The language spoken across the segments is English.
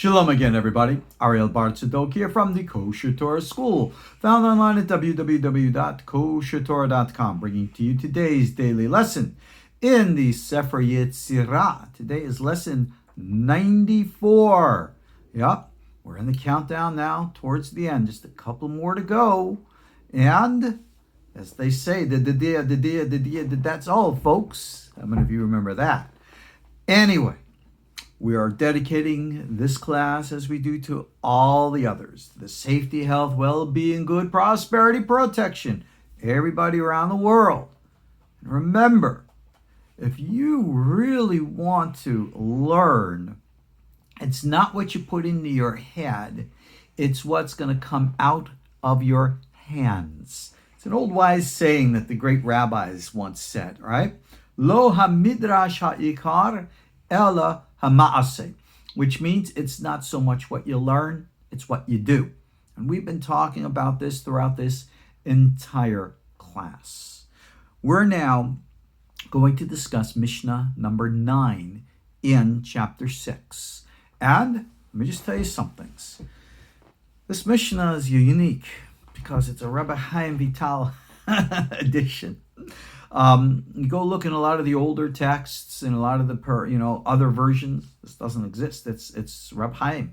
Shalom again, everybody. Ariel Tzadok here from the KosherTorah School, found online at www.KosherTorah.com, bringing to you today's daily lesson in the Sefer Yetzirah. Today is lesson 94. Yep, we're in the countdown now towards the end. Just a couple more to go. And as they say, that's all, folks. How many of you remember that? Anyway, we are dedicating this class, as we do to all the others, the safety, health, well-being, good, prosperity, protection, everybody around the world. And remember, if you really want to learn, it's not what you put into your head, it's what's going to come out of your hands. It's an old wise saying that the great rabbis once said, right? Lo hamidrash ha'ikar ela hama'aseh, which means it's not so much what you learn, it's what you do. And we've been talking about this throughout this entire class. We're now going to discuss Mishna number 9 in chapter 6. And let me just tell you some things. This Mishna is unique because it's a Rabbi Hayim Vital edition. You go look in a lot of the older texts and a lot of the other versions. This doesn't exist. It's Reb Hayim,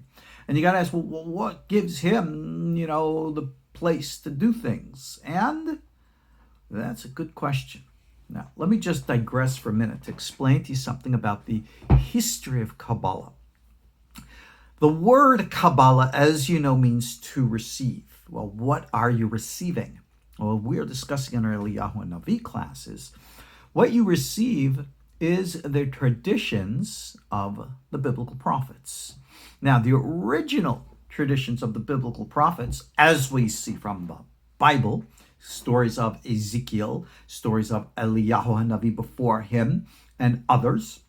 and you got to ask, well, what gives him the place to do things? And that's a good question. Now, let me just digress for a minute to explain to you something about the history of Kabbalah. The word Kabbalah, as you know, means to receive. Well, what are you receiving? Well, we are discussing in our Eliyahu Navi classes. What you receive is the traditions of the biblical prophets. Now, the original traditions of the biblical prophets, as we see from the Bible, stories of Ezekiel, stories of Eliyahu Navi before him, and others,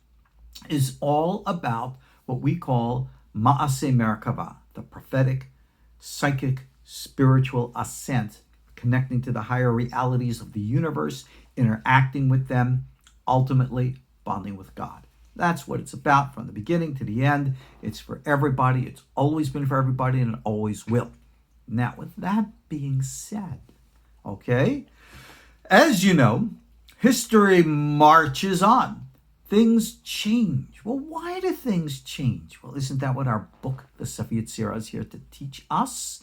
is all about what we call Ma'aseh Merkava, the prophetic, psychic, spiritual ascent, connecting to the higher realities of the universe, interacting with them, ultimately bonding with God. That's what it's about from the beginning to the end. It's for everybody. It's always been for everybody, and it always will. Now, with that being said, okay, as you know, history marches on. Things change. Well, why do things change? Well, isn't that what our book, the Sefer Yetzirah, is here to teach us?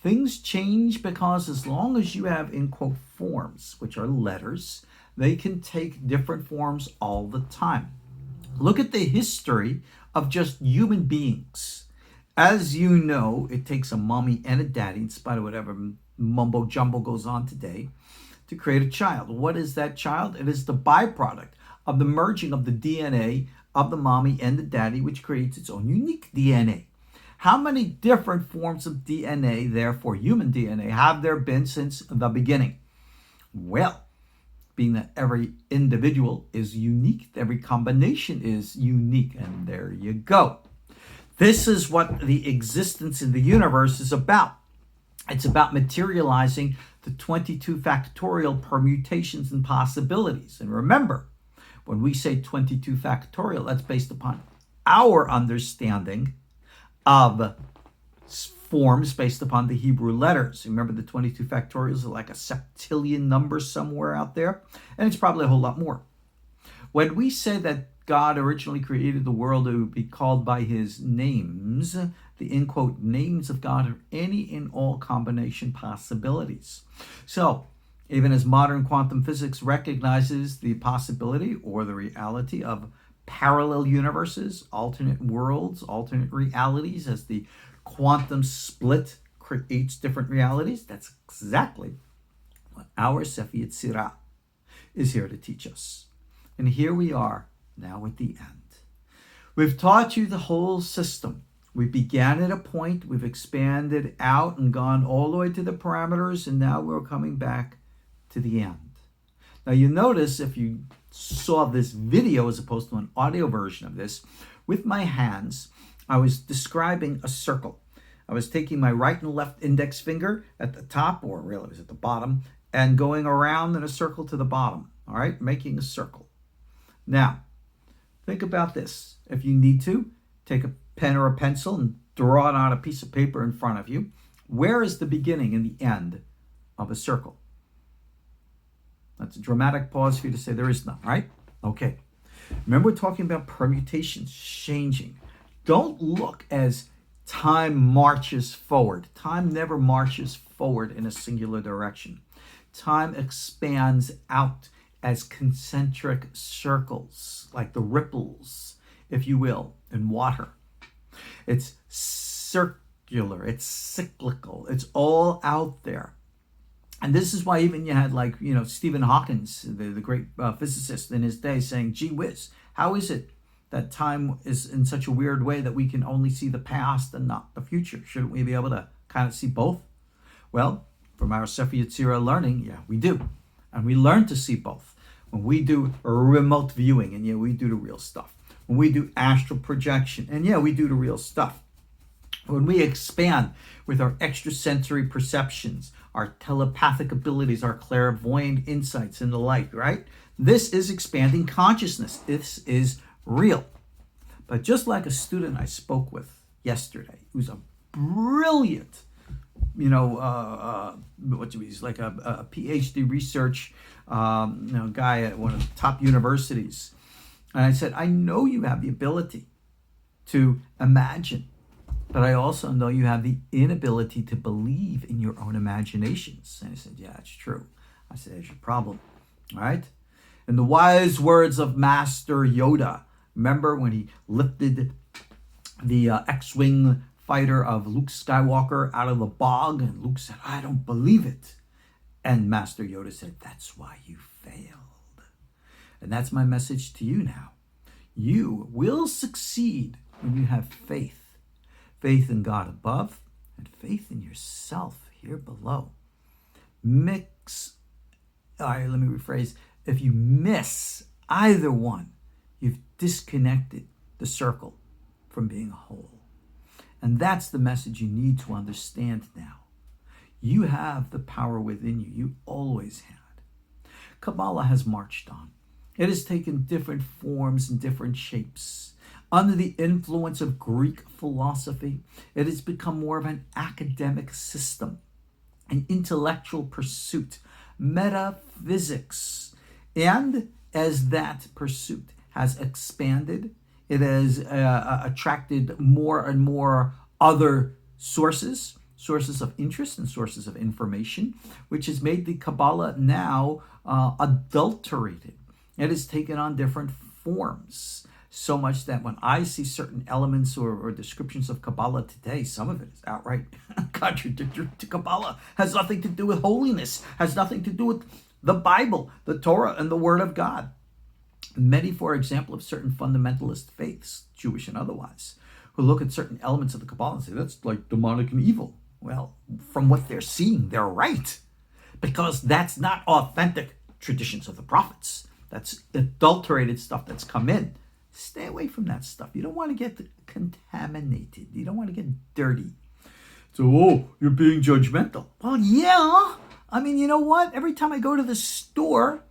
Things change because as long as you have, in quote, forms, which are letters, they can take different forms all the time. Look at the history of just human beings. As you know, it takes a mommy and a daddy, in spite of whatever mumbo jumbo goes on today, to create a child. What is that child? It is the byproduct of the merging of the DNA of the mommy and the daddy, which creates its own unique DNA. How many different forms of DNA, therefore human DNA, have there been since the beginning? Well, being that every individual is unique, every combination is unique, and there you go. This is what the existence in the universe is about. It's about materializing the 22 factorial permutations and possibilities. And remember, when we say 22 factorial, that's based upon our understanding of forms based upon the Hebrew letters. Remember, the 22 factorials are like a septillion number somewhere out there, and it's probably a whole lot more. When we say that God originally created the world, it would be called by his names. The in quote names of God are any and all combination possibilities. So, even as modern quantum physics recognizes the possibility or the reality of parallel universes, alternate worlds, alternate realities, as the quantum split creates different realities, that's exactly what our Sefer Yetzirah is here to teach us. And here we are now at the end. We've taught you the whole system. We began at a point, we've expanded out and gone all the way to the parameters, and now we're coming back to the end. Now you notice, if you saw this video as opposed to an audio version of this, with my hands, I was describing a circle. I was taking my right and left index finger at the top, or really it was at the bottom, and going around in a circle to the bottom, all right, making a circle. Now, think about this. If you need to, take a pen or a pencil and draw it on a piece of paper in front of you. Where is the beginning and the end of a circle? That's a dramatic pause for you to say there is none, right? Okay. Remember, we're talking about permutations, changing. Don't look as time marches forward. Time never marches forward in a singular direction. Time expands out as concentric circles, like the ripples, if you will, in water. It's circular, it's cyclical, it's all out there. And this is why even you had Stephen Hawking, the great physicist in his day, saying, gee whiz, how is it that time is in such a weird way that we can only see the past and not the future? Shouldn't we be able to kind of see both? Well, from our Sefer Yetzirah learning, yeah, we do. And we learn to see both. When we do remote viewing, and yeah, we do the real stuff. When we do astral projection, and yeah, we do the real stuff. When we expand with our extrasensory perceptions, our telepathic abilities, our clairvoyant insights and the like, right? This is expanding consciousness. This is real. But just like a student I spoke with yesterday, who's a brilliant, he's like a PhD research guy at one of the top universities. And I said, I know you have the ability to imagine, but I also know you have the inability to believe in your own imaginations. And I said, yeah, it's true. I said, there's your problem, all right? In the wise words of Master Yoda, remember when he lifted the X-Wing fighter of Luke Skywalker out of the bog? And Luke said, I don't believe it. And Master Yoda said, that's why you failed. And that's my message to you now. You will succeed when you have faith. Faith in God above and faith in yourself here below. If you miss either one, you've disconnected the circle from being a whole. And that's the message you need to understand now. You have the power within you. You always had. Kabbalah has marched on. It has taken different forms and different shapes. Under the influence of Greek philosophy, it has become more of an academic system, an intellectual pursuit, metaphysics. And as that pursuit has expanded, it has attracted more and more other sources of interest and sources of information, which has made the Kabbalah now adulterated. It has taken on different forms, so much that when I see certain elements or descriptions of Kabbalah today, some of it is outright contradictory to Kabbalah, has nothing to do with holiness, has nothing to do with the Bible, the Torah, and the Word of God. Many, for example, of certain fundamentalist faiths, Jewish and otherwise, who look at certain elements of the Kabbalah and say, that's like demonic and evil. Well, from what they're seeing, they're right, because that's not authentic traditions of the prophets. That's adulterated stuff that's come in. Stay away from that stuff. You don't want to get contaminated. You don't want to get dirty. So, you're being judgmental. Well, yeah. I mean, you know what? Every time I go to the store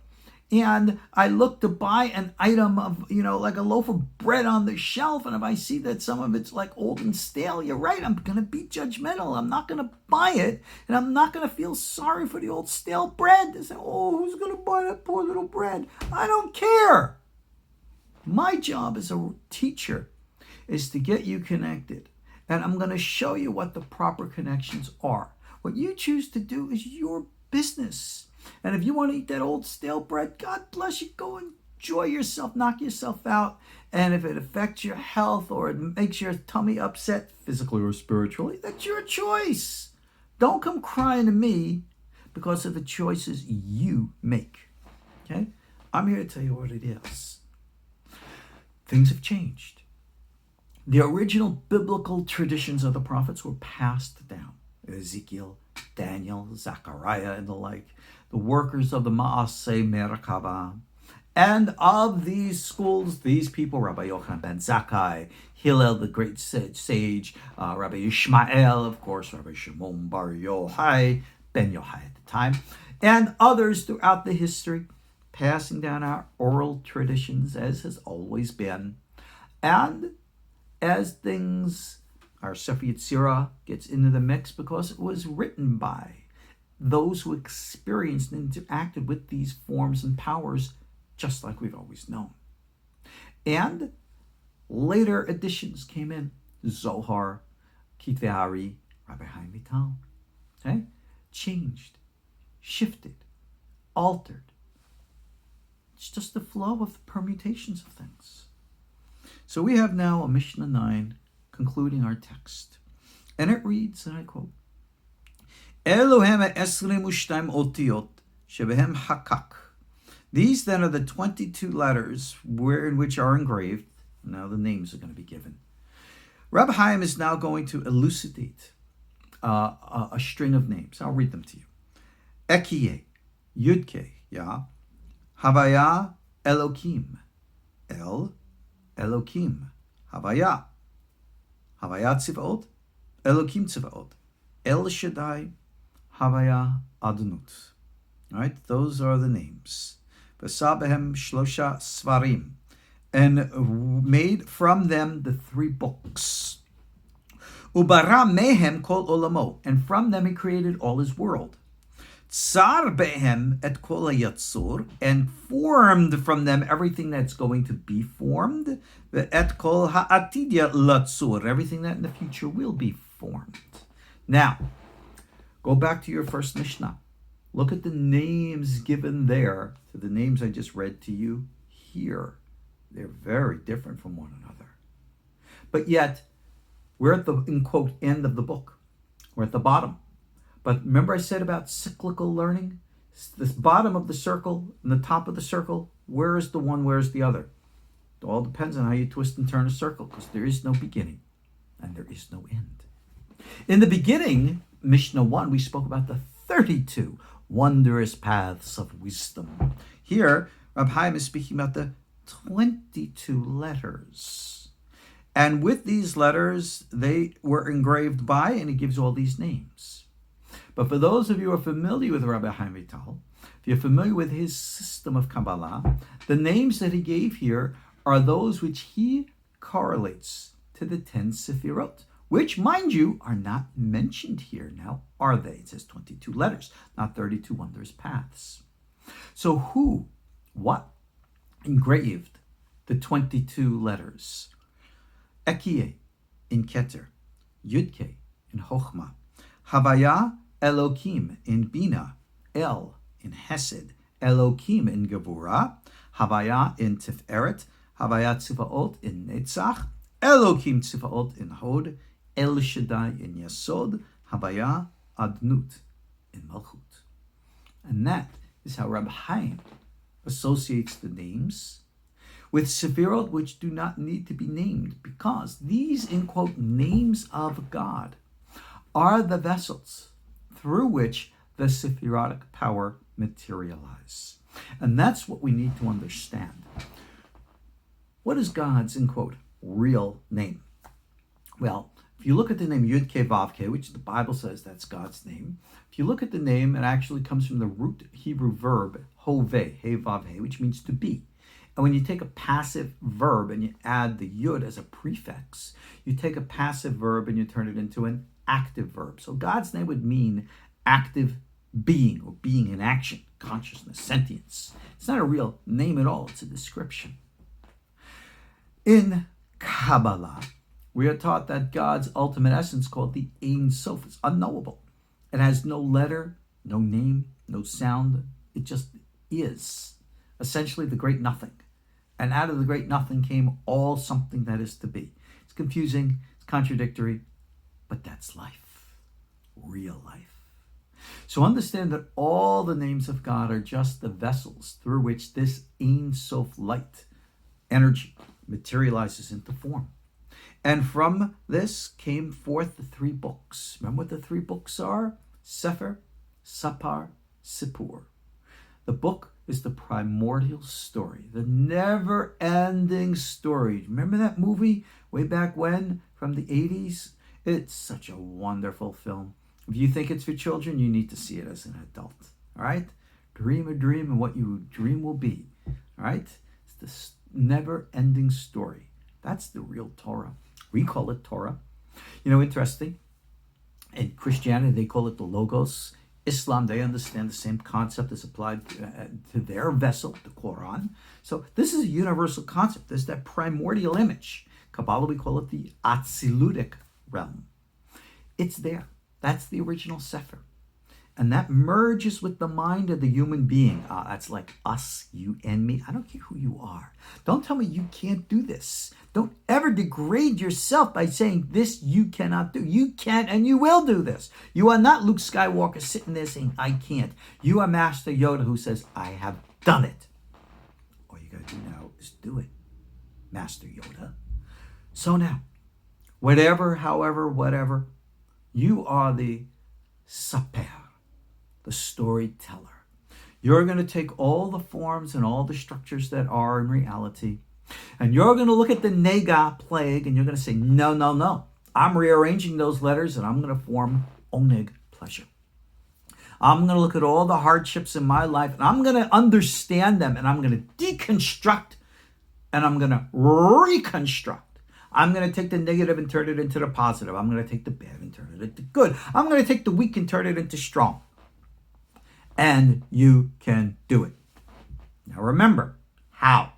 and I look to buy an item of, like a loaf of bread on the shelf, and if I see that some of it's like old and stale, you're right, I'm going to be judgmental. I'm not going to buy it, and I'm not going to feel sorry for the old stale bread. They say, oh, who's going to buy that poor little bread? I don't care. My job as a teacher is to get you connected, and I'm going to show you what the proper connections are. What you choose to do is your business. And if you want to eat that old stale bread, God bless you. Go enjoy yourself, knock yourself out. And if it affects your health or it makes your tummy upset, physically or spiritually, that's your choice. Don't come crying to me because of the choices you make. Okay? I'm here to tell you what it is. Things have changed. The original biblical traditions of the prophets were passed down. Ezekiel, Daniel, Zechariah, and the like. The workers of the Maaseh Merkava. And of these schools, these people, Rabbi Yochanan ben Zakkai, Hillel, the great sage, Rabbi Ishmael, of course, Rabbi Shimon bar Yochai, ben Yochai at the time, and others throughout the history, passing down our oral traditions as has always been. And as things, our Sefer Yetzirah gets into the mix because it was written by those who experienced and interacted with these forms and powers just like we've always known. And later additions came in. Zohar, Kitvei Ari, Rabbi Hayim Vital. Okay? Changed, shifted, altered. It's just the flow of the permutations of things. So we have now a Mishna 9 concluding our text. And it reads, and I quote, Elohem esrim u'shtaim otiyot shebehem hakak. These then are the 22 letters in which are engraved. Now the names are going to be given. Rabbi Hayim is now going to elucidate a string of names. I'll read them to you. Ekiye, Yudke, Ya, Havaya, Elokim, El, Elokim, Havaya, Havaya Tzivot, Elokim Tzivot, El Shaddai, Havaya Adonut. All right, those are the names. V'sabehem Shlosha Svarim, and made from them the 3 books. Ubara mehem kol olamo, and from them he created all his world. Tsar behem et kol hayatzur, and formed from them everything that's going to be formed. Et kol ha'atidya latzur, everything that in the future will be formed. Now, go back to your first Mishnah. Look at the names given there to the names I just read to you here. They're very different from one another. But yet, we're at the, in quote, end of the book. We're at the bottom. But remember I said about cyclical learning? This bottom of the circle and the top of the circle, where is the one, where is the other? It all depends on how you twist and turn a circle, because there is no beginning and there is no end. In the beginning, Mishnah 1, we spoke about the 32 wondrous paths of wisdom. Here, Rab Hayim is speaking about the 22 letters. And with these letters, they were engraved by, and he gives all these names. But for those of you who are familiar with Rabbi Hayim Vital, if you're familiar with his system of Kabbalah, the names that he gave here are those which he correlates to the 10 Sefirot, which, mind you, are not mentioned here. Now, are they? It says 22 letters, not 32 wondrous paths. So who, what, engraved the 22 letters? Ekiye in Keter, Yudke in Chochmah, Havaya Elokim in Bina, El in Hesed, Elokim in Gevurah, Havaya in Tiferet, Havaya Tzivaot in Netzach, Elokim Tzivaot in Hod, El Shaddai in Yesod, Havaya Adnut in Malchut. And that is how Rabbi Hayim associates the names with Sefirot which do not need to be named, because these, in quote, names of God are the vessels through which the Sephirotic power materialize. And that's what we need to understand. What is God's, in quote, real name? Well, if you look at the name Yud-Ke Vav-Ke, which the Bible says that's God's name, if you look at the name, it actually comes from the root Hebrew verb Hoveh, He Vav He, which means to be. And when you take a passive verb and you add the Yud as a prefix, you take a passive verb and you turn it into an active verb. So God's name would mean active being, or being in action, consciousness, sentience. It's not a real name at all, it's a description. In Kabbalah, we are taught that God's ultimate essence, called the Ein Sof, is unknowable. It has no letter, no name, no sound. It just is. Essentially the great nothing. And out of the great nothing came all something that is to be. It's confusing, it's contradictory, but that's life, real life. So understand that all the names of God are just the vessels through which this Ein Sof light, energy, materializes into form. And from this came forth the 3 books. Remember what the 3 books are? Sefer, Sapar, Sippur. The book is the primordial story, the never-ending story. Remember that movie way back when, from the 80s? It's such a wonderful film. If you think it's for children, you need to see it as an adult. All right? Dream a dream, and what you dream will be. All right? It's this never-ending story. That's the real Torah. We call it Torah. You know, interesting. In Christianity, they call it the Logos. Islam, they understand the same concept is applied to their vessel, the Quran. So this is a universal concept. There's that primordial image. Kabbalah, we call it the Atzilutic realm. It's there. That's the original Sefer. And that merges with the mind of the human being. That's like us, you, and me. I don't care who you are. Don't tell me you can't do this. Don't ever degrade yourself by saying this you cannot do. You can and you will do this. You are not Luke Skywalker sitting there saying, I can't. You are Master Yoda who says, I have done it. All you got to do now is do it, Master Yoda. So now, whatever, however, whatever, you are the saper, the storyteller. You're going to take all the forms and all the structures that are in reality, and you're going to look at the nega, plague, and you're going to say, no, no, no. I'm rearranging those letters, and I'm going to form oneg, pleasure. I'm going to look at all the hardships in my life, and I'm going to understand them, and I'm going to deconstruct, and I'm going to reconstruct. I'm going to take the negative and turn it into the positive. I'm going to take the bad and turn it into good. I'm going to take the weak and turn it into strong. And you can do it. Now remember, how?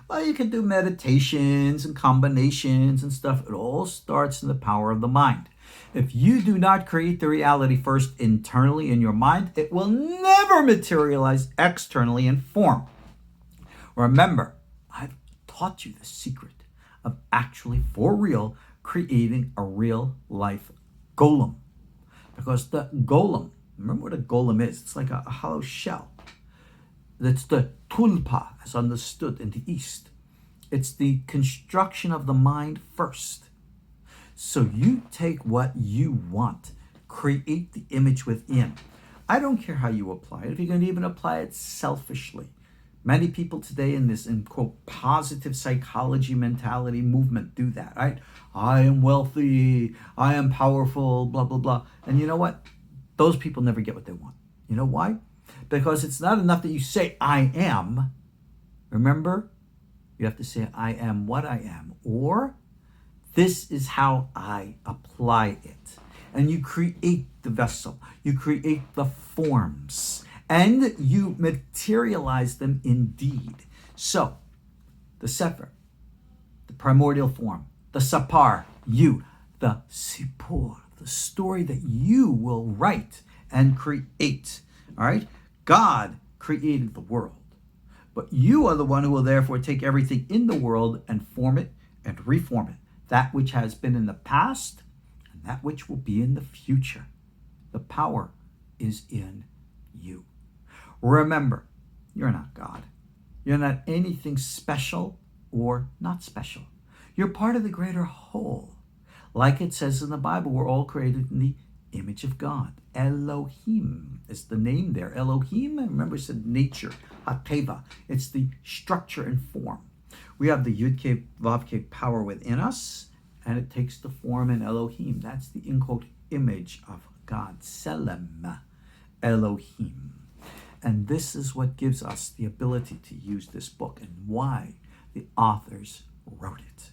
Well, you can do meditations and combinations and stuff. It all starts in the power of the mind. If you do not create the reality first internally in your mind, it will never materialize externally in form. Remember, I've taught you the secret of actually, for real, creating a real life golem. Because the golem, remember what a golem is? It's like a hollow shell. That's the tulpa, as understood in the East. It's the construction of the mind first. So you take what you want, create the image within. I don't care how you apply it. If you can even apply it selfishly. Many people today in this, in quote, positive psychology mentality movement do that, right? I am wealthy, I am powerful, blah, blah, blah. And you know what? Those people never get what they want. You know why? Because it's not enough that you say, I am. Remember? You have to say, I am what I am. Or, this is how I apply it. And you create the vessel. You create the forms. And you materialize them indeed. So, the Sefer, the primordial form, the Sapar, you, the Sipur, the story that you will write and create. All right? God created the world. But you are the one who will therefore take everything in the world and form it and reform it. That which has been in the past and that which will be in the future. The power is in you. Remember, you're not God. You're not anything special or not special. You're part of the greater whole. Like it says in the Bible, we're all created in the image of God. Elohim is the name there. Elohim, remember, it said nature, hateva. It's the structure and form. We have the Yud-K, Vav-K power within us, and it takes the form in Elohim. That's the, in quote, image of God. Selem, Elohim. And this is what gives us the ability to use this book and why the authors wrote it.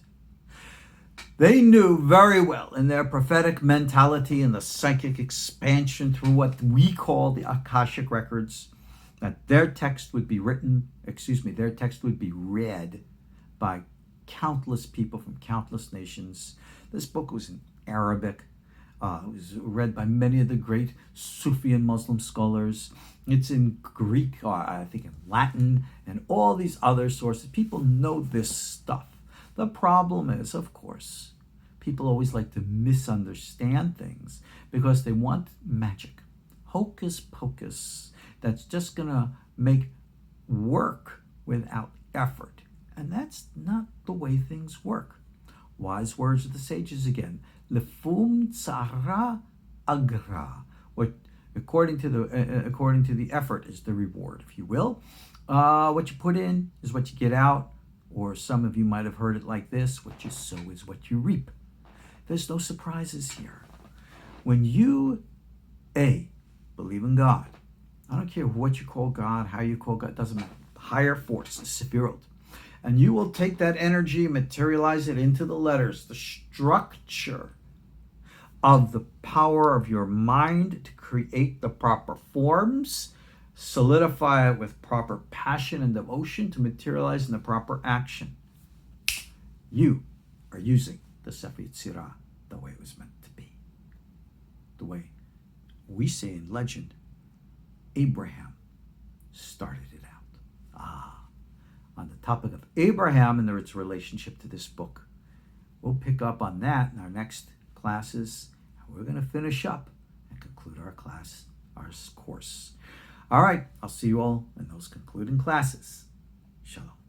They knew very well in their prophetic mentality and the psychic expansion through what we call the Akashic records that their text would be read by countless people from countless nations. This book was in Arabic. It was read by many of the great Sufi and Muslim scholars. It's in Greek, or I think in Latin, and all these other sources. People know this stuff. The problem is, of course, people always like to misunderstand things because they want magic. Hocus pocus that's just going to make work without effort. And that's not the way things work. Wise words of the sages again. Lefum tzara agra. What according to the effort is the reward, if you will. What you put in is what you get out. Or some of you might have heard it like this: what you sow is what you reap. There's no surprises here. When you, believe in God, I don't care what you call God, how you call God, doesn't matter. The higher force, the Sephirot, And you will take that energy, materialize it into the letters, the structure of the power of your mind to create the proper forms, solidify it with proper passion and devotion to materialize in the proper action. You are using the Sefer Yetzirah the way it was meant to be. The way we say in legend, Abraham started it out. On the topic of Abraham and its relationship to this book. We'll pick up on that in our next classes. And we're going to finish up and conclude our course. All right, I'll see you all in those concluding classes. Shalom.